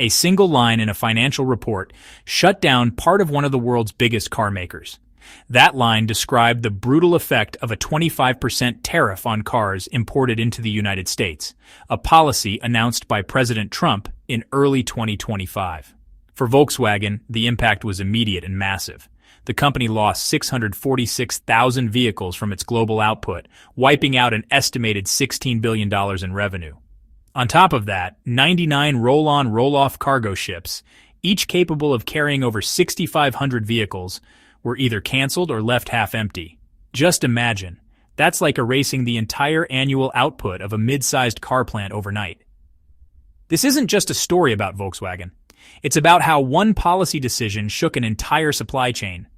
A single line in a financial report shut down part of one of the world's biggest car makers. That line described the brutal effect of a 25% tariff on cars imported into the United States, a policy announced by President Trump in early 2025. For Volkswagen, the impact was immediate and massive. The company lost 646,000 vehicles from its global output, wiping out an estimated $16 billion in revenue. On top of that, 99 roll-on, roll-off cargo ships, each capable of carrying over 6,500 vehicles, were either canceled or left half empty. Just imagine, that's like erasing the entire annual output of a mid-sized car plant overnight. This isn't just a story about Volkswagen. It's about how one policy decision shook an entire supply chain.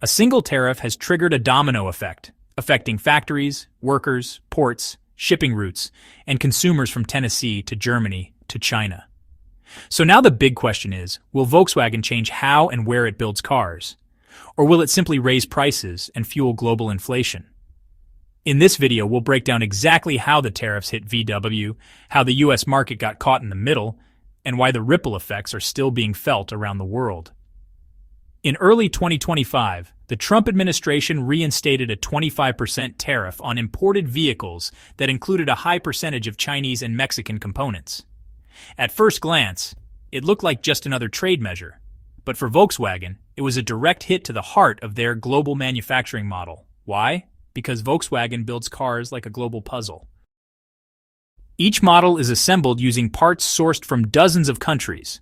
A single tariff has triggered a domino effect, affecting factories, workers, ports, shipping routes, and consumers from Tennessee to Germany to China. So now the big question is, will Volkswagen change how and where it builds cars? Or will it simply raise prices and fuel global inflation? In this video, we'll break down exactly how the tariffs hit VW, how the US market got caught in the middle, and why the ripple effects are still being felt around the world. In early 2025, the Trump administration reinstated a 25% tariff on imported vehicles that included a high percentage of Chinese and Mexican components. At first glance, it looked like just another trade measure, but for Volkswagen, it was a direct hit to the heart of their global manufacturing model. Why? Because Volkswagen builds cars like a global puzzle. Each model is assembled using parts sourced from dozens of countries.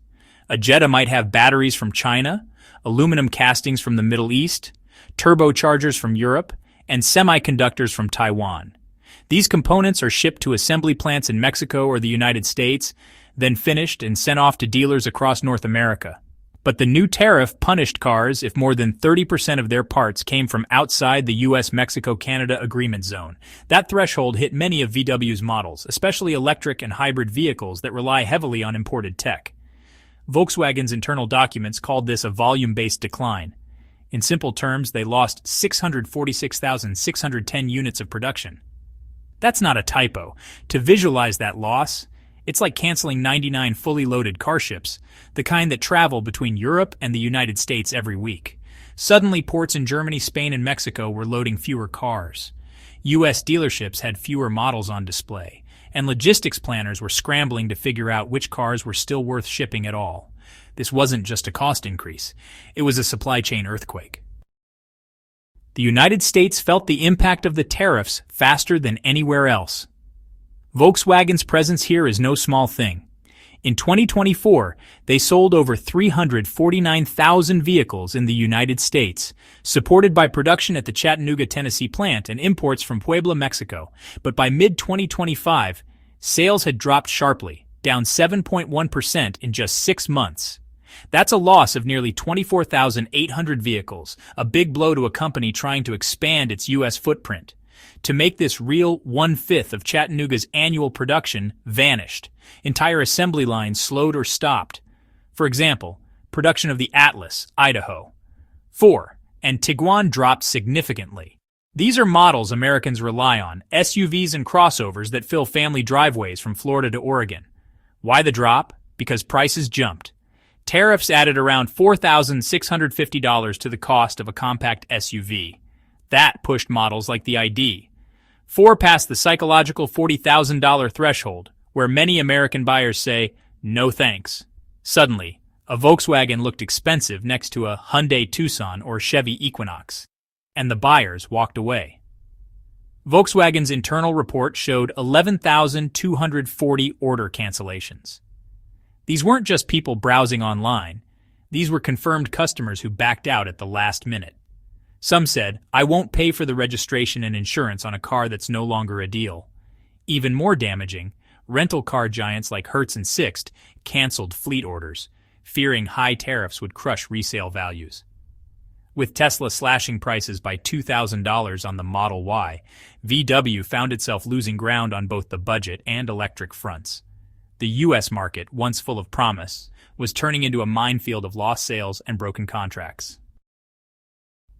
A Jetta might have batteries from China, aluminum castings from the Middle East, turbochargers from Europe, and semiconductors from Taiwan. These components are shipped to assembly plants in Mexico or the United States, then finished and sent off to dealers across North America. But the new tariff punished cars if more than 30% of their parts came from outside the US-Mexico-Canada agreement zone. That threshold hit many of VW's models, especially electric and hybrid vehicles that rely heavily on imported tech. Volkswagen's internal documents called this a volume-based decline. In simple terms, they lost 646,610 units of production. That's not a typo. To visualize that loss, it's like canceling 99 fully loaded car ships, the kind that travel between Europe and the United States every week. Suddenly, ports in Germany, Spain, and Mexico were loading fewer cars. U.S. dealerships had fewer models on display, and logistics planners were scrambling to figure out which cars were still worth shipping at all. This wasn't just a cost increase. It was a supply chain earthquake. The United States felt the impact of the tariffs faster than anywhere else. Volkswagen's presence here is no small thing. In 2024, they sold over 349,000 vehicles in the United States, supported by production at the Chattanooga, Tennessee plant and imports from Puebla, Mexico. But by mid-2025, sales had dropped sharply, down 7.1% in just 6 months. That's a loss of nearly 24,800 vehicles, a big blow to a company trying to expand its U.S. footprint. To make this real, 1/5 of Chattanooga's annual production vanished. Entire assembly lines slowed or stopped. For example, production of the Atlas, Idaho, 4, and Tiguan dropped significantly. These are models Americans rely on, SUVs and crossovers that fill family driveways from Florida to Oregon. Why the drop? Because prices jumped. Tariffs added around $4,650 to the cost of a compact SUV. That pushed models like the ID. 4 passed the psychological $40,000 threshold, where many American buyers say, no thanks. Suddenly, a Volkswagen looked expensive next to a Hyundai Tucson or Chevy Equinox, and the buyers walked away. Volkswagen's internal report showed 11,240 order cancellations. These weren't just people browsing online. These were confirmed customers who backed out at the last minute. Some said, I won't pay for the registration and insurance on a car that's no longer a deal. Even more damaging, rental car giants like Hertz and Sixt canceled fleet orders, fearing high tariffs would crush resale values. With Tesla slashing prices by $2,000 on the Model Y, VW found itself losing ground on both the budget and electric fronts. The U.S. market, once full of promise, was turning into a minefield of lost sales and broken contracts.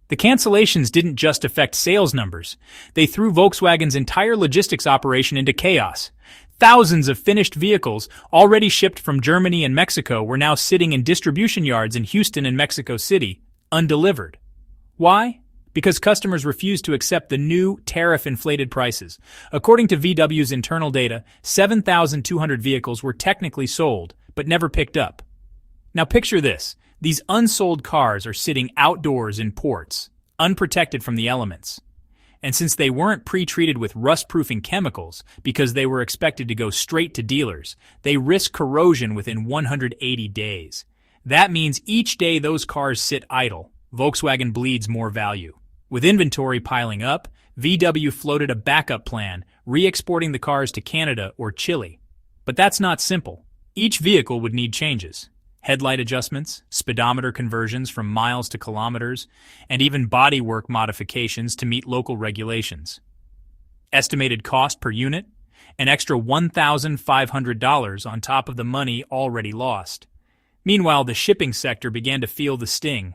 The cancellations didn't just affect sales numbers. They threw Volkswagen's entire logistics operation into chaos. Thousands of finished vehicles already shipped from Germany and Mexico were now sitting in distribution yards in Houston and Mexico City, undelivered. Why? Because customers refused to accept the new tariff-inflated prices. According to VW's internal data, 7,200 vehicles were technically sold, but never picked up. Now picture this. These unsold cars are sitting outdoors in ports, unprotected from the elements. And since they weren't pre-treated with rust-proofing chemicals because they were expected to go straight to dealers, they risk corrosion within 180 days. That means each day those cars sit idle, Volkswagen bleeds more value. With inventory piling up, VW floated a backup plan, re-exporting the cars to Canada or Chile. But that's not simple. Each vehicle would need changes. Headlight adjustments, speedometer conversions from miles to kilometers, and even bodywork modifications to meet local regulations. Estimated cost per unit? An extra $1,500 on top of the money already lost. Meanwhile, the shipping sector began to feel the sting.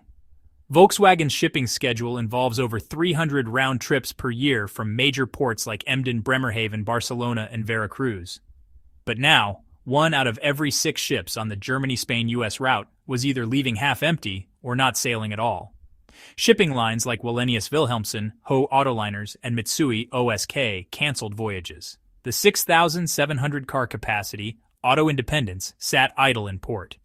Volkswagen's shipping schedule involves over 300 round trips per year from major ports like Emden, Bremerhaven, Barcelona, and Veracruz. But now, 1 out of every 6 ships on the Germany-Spain-US route was either leaving half-empty or not sailing at all. Shipping lines like Wallenius Wilhelmsen, Ho Autoliners, and Mitsui OSK canceled voyages. The 6,700 car capacity, Auto Independence, sat idle in port.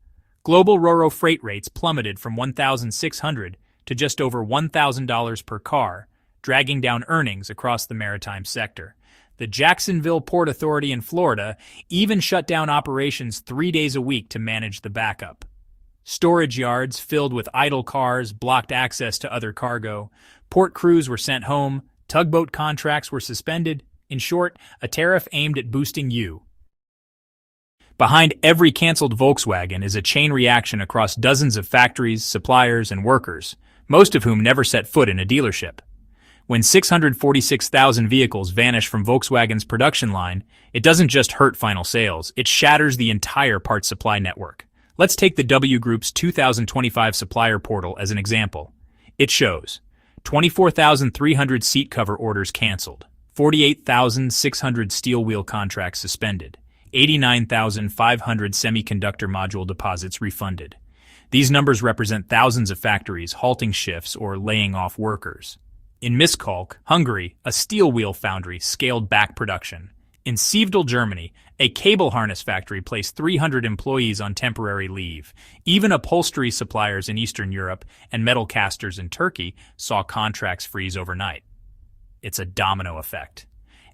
Global Ro-Ro freight rates plummeted from $1,600 to just over $1,000 per car, dragging down earnings across the maritime sector. The Jacksonville Port Authority in Florida even shut down operations 3 days a week to manage the backup. Storage yards filled with idle cars blocked access to other cargo. Port crews were sent home. Tugboat contracts were suspended. In short, a tariff aimed at boosting you. Behind every canceled Volkswagen is a chain reaction across dozens of factories, suppliers, and workers, most of whom never set foot in a dealership. When 646,000 vehicles vanish from Volkswagen's production line, it doesn't just hurt final sales, it shatters the entire parts supply network. Let's take the W Group's 2025 supplier portal as an example. It shows 24,300 seat cover orders canceled, 48,600 steel wheel contracts suspended, 89,500 semiconductor module deposits refunded. These numbers represent thousands of factories halting shifts or laying off workers. In Miskolc, Hungary, a steel wheel foundry scaled back production. In Sevdal, Germany, a cable harness factory placed 300 employees on temporary leave. Even upholstery suppliers in Eastern Europe and metal casters in Turkey saw contracts freeze overnight. It's a domino effect.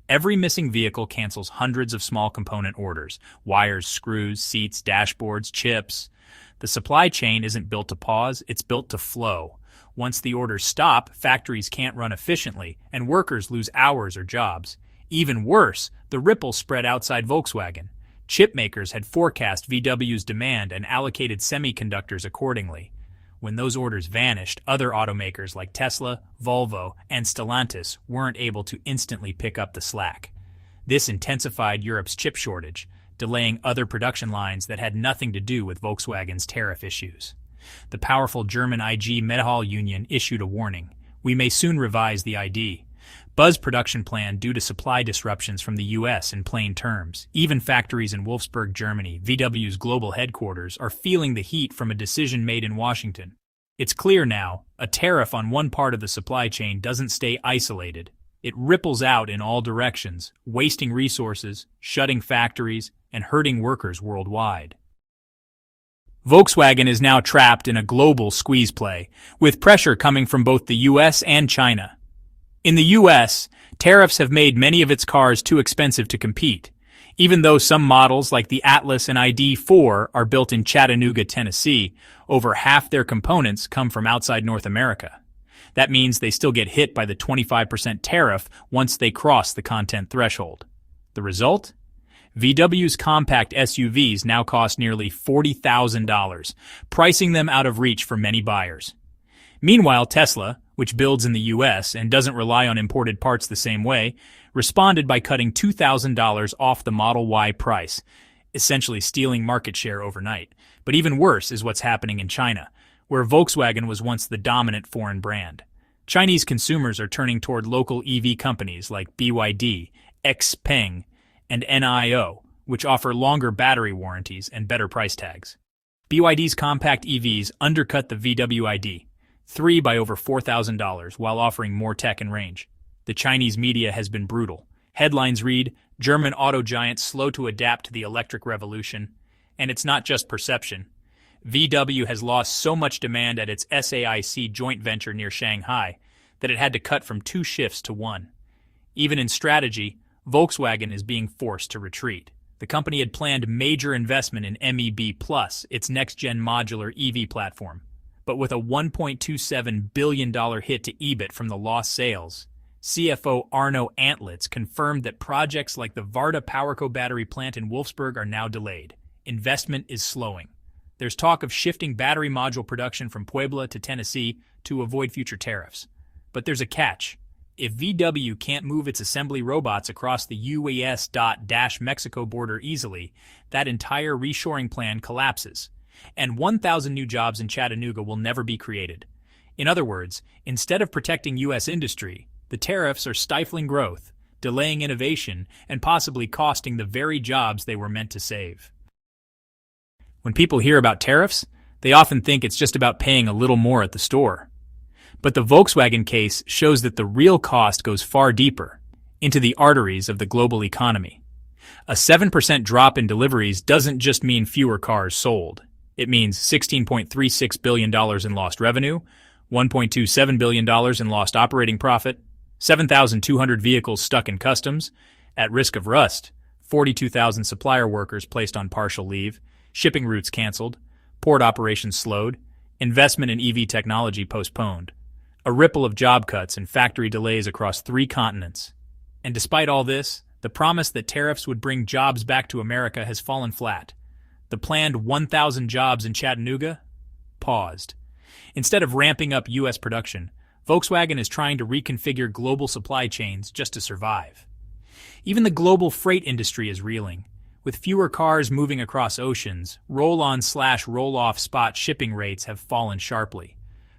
Every missing vehicle cancels hundreds of small component orders: wires, screws, seats, dashboards, chips. The supply chain isn't built to pause, it's built to flow. Once the orders stop, factories can't run efficiently, and workers lose hours or jobs. Even worse, the ripple spread outside Volkswagen. Chip makers had forecast VW's demand and allocated semiconductors accordingly. When those orders vanished, other automakers like Tesla, Volvo, and Stellantis weren't able to instantly pick up the slack. This intensified Europe's chip shortage, delaying other production lines that had nothing to do with Volkswagen's tariff issues. The powerful German IG Metall union issued a warning. We may soon revise the ID. Buzz production plan due to supply disruptions from the U.S. in plain terms. Even factories in Wolfsburg, Germany, VW's global headquarters, are feeling the heat from a decision made in Washington. It's clear now, a tariff on one part of the supply chain doesn't stay isolated. It ripples out in all directions, wasting resources, shutting factories, and hurting workers worldwide. Volkswagen is now trapped in a global squeeze play, with pressure coming from both the U.S. and China. In the U.S., tariffs have made many of its cars too expensive to compete. Even though some models like the Atlas and ID.4 are built in Chattanooga, Tennessee, over half their components come from outside North America. That means they still get hit by the 25% tariff once they cross the content threshold. The result? VW's compact SUVs now cost nearly $40,000, pricing them out of reach for many buyers. Meanwhile, Tesla, which builds in the U.S. and doesn't rely on imported parts the same way, responded by cutting $2,000 off the Model Y price, essentially stealing market share overnight. But even worse is what's happening in China, where Volkswagen was once the dominant foreign brand. Chinese consumers are turning toward local EV companies like BYD, XPeng, and NIO, which offer longer battery warranties and better price tags. BYD's compact EVs undercut the VW ID3 by over $4,000 while offering more tech and range. The Chinese media has been brutal. Headlines read, German auto giant slow to adapt to the electric revolution. And it's not just perception. VW has lost so much demand at its SAIC joint venture near Shanghai that it had to cut from 2 shifts to 1. Even in strategy, Volkswagen is being forced to retreat. The company had planned major investment in MEB+, its next-gen modular EV platform. But with a $1.27 billion hit to EBIT from the lost sales, CFO Arno Antlitz confirmed that projects like the Varta PowerCo battery plant in Wolfsburg are now delayed. Investment is slowing. There's talk of shifting battery module production from Puebla to Tennessee to avoid future tariffs. But there's a catch. If VW can't move its assembly robots across the US-Mexico border easily, that entire reshoring plan collapses, and 1,000 new jobs in Chattanooga will never be created. In other words, instead of protecting U.S. industry, the tariffs are stifling growth, delaying innovation, and possibly costing the very jobs they were meant to save. When people hear about tariffs, they often think it's just about paying a little more at the store. But the Volkswagen case shows that the real cost goes far deeper, into the arteries of the global economy. A 7% drop in deliveries doesn't just mean fewer cars sold. It means $16.36 billion in lost revenue, $1.27 billion in lost operating profit, 7,200 vehicles stuck in customs, at risk of rust, 42,000 supplier workers placed on partial leave, shipping routes canceled, port operations slowed, investment in EV technology postponed, a ripple of job cuts and factory delays across 3 continents. And despite all this, the promise that tariffs would bring jobs back to America has fallen flat. The planned 1,000 jobs in Chattanooga? Paused. Instead of ramping up U.S. production, Volkswagen is trying to reconfigure global supply chains just to survive. Even the global freight industry is reeling. With fewer cars moving across oceans, roll-on/roll-off spot shipping rates have fallen sharply.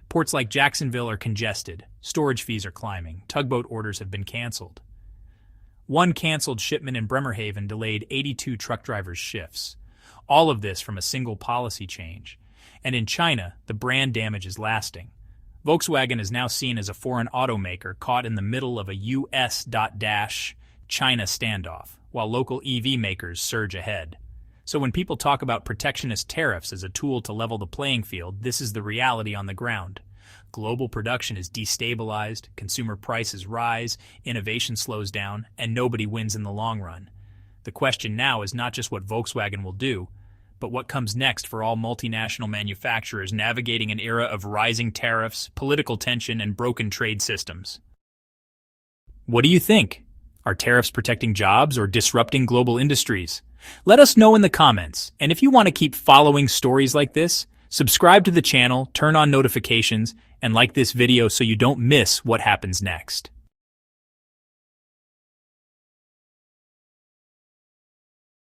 Ports like Jacksonville are congested, storage fees are climbing, tugboat orders have been canceled. One canceled shipment in Bremerhaven delayed 82 truck drivers' shifts. All of this from a single policy change. And in China, the brand damage is lasting. Volkswagen is now seen as a foreign automaker caught in the middle of a US-China standoff, while local EV makers surge ahead. So when people talk about protectionist tariffs as a tool to level the playing field, this is the reality on the ground. Global production is destabilized, consumer prices rise, innovation slows down, and nobody wins in the long run. The question now is not just what Volkswagen will do, but what comes next for all multinational manufacturers navigating an era of rising tariffs, political tension, and broken trade systems. What do you think? Are tariffs protecting jobs or disrupting global industries? Let us know in the comments, and if you want to keep following stories like this, subscribe to the channel, turn on notifications, and like this video so you don't miss what happens next.